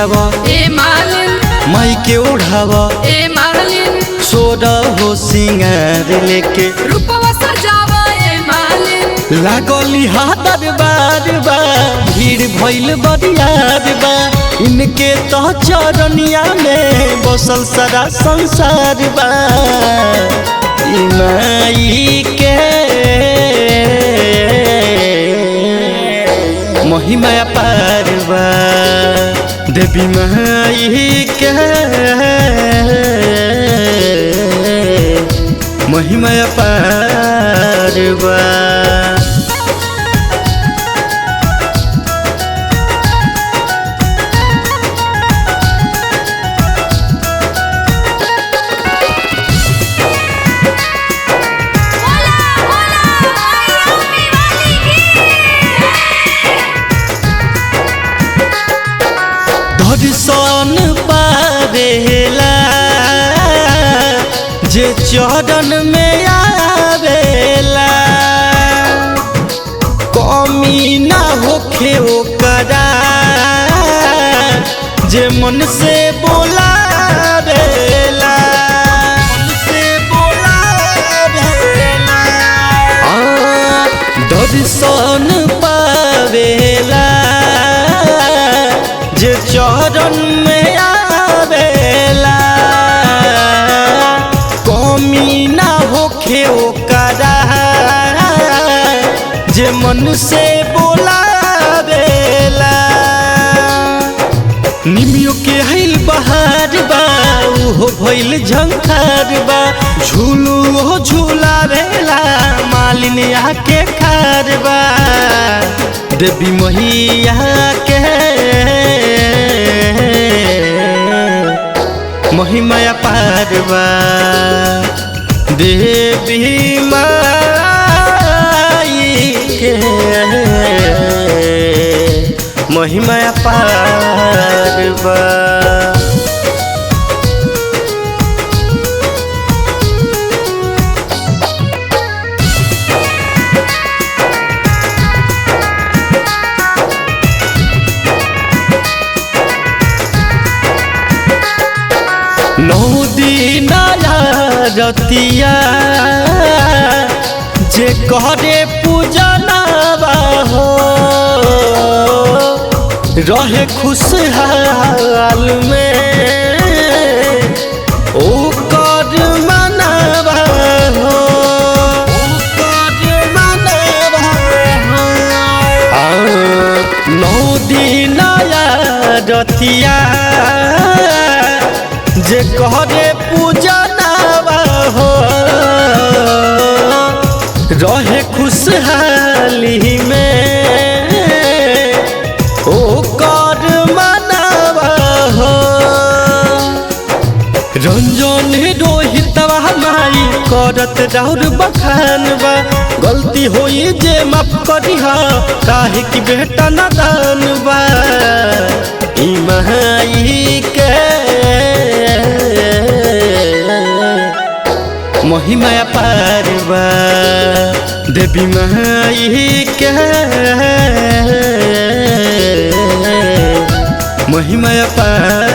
लियाव ए मालिन माई के ओढ़ाव ए मालिन सोरा हो सिंगार लेके रूपवा सजाव ए मालिन लागली हाथ बार बा भीड़ भइल बरियार बा इनके तो चरनिया में बसल सारा संसार बा ई माई के महिमा पार बा देवी माई के महिमा पार बा दर्शन पावेला जे चरण में आवेला कमी ना होखे ओकरा जे मन से बोलावेला दर्शन पावेला जे चरण में आवेला कमी ना होखे ओकरा जे मन से बोलावेला निमियो के हिल बहार बा उहो भइल झंखार बा झूलू हो झूलावेला मालिन आके खार बा देवी मैया के महिमा पार बा देवी माई के महिमा पार बा नौ दिन रतिया जे करे पूजनवा हो रहे खुशहाल में ओकर मनवा हो नौ दिन रतिया जे कहरे पूजनवा हो रहे खुशहाली में ओकर मनवा हो रंजन रोहितवा माई करत राउर बखान बा गलती होई जे माफ करिहा काहे कि बेटा नादान बा ई माई के महिमा पार बा देवी माई के महिमा पार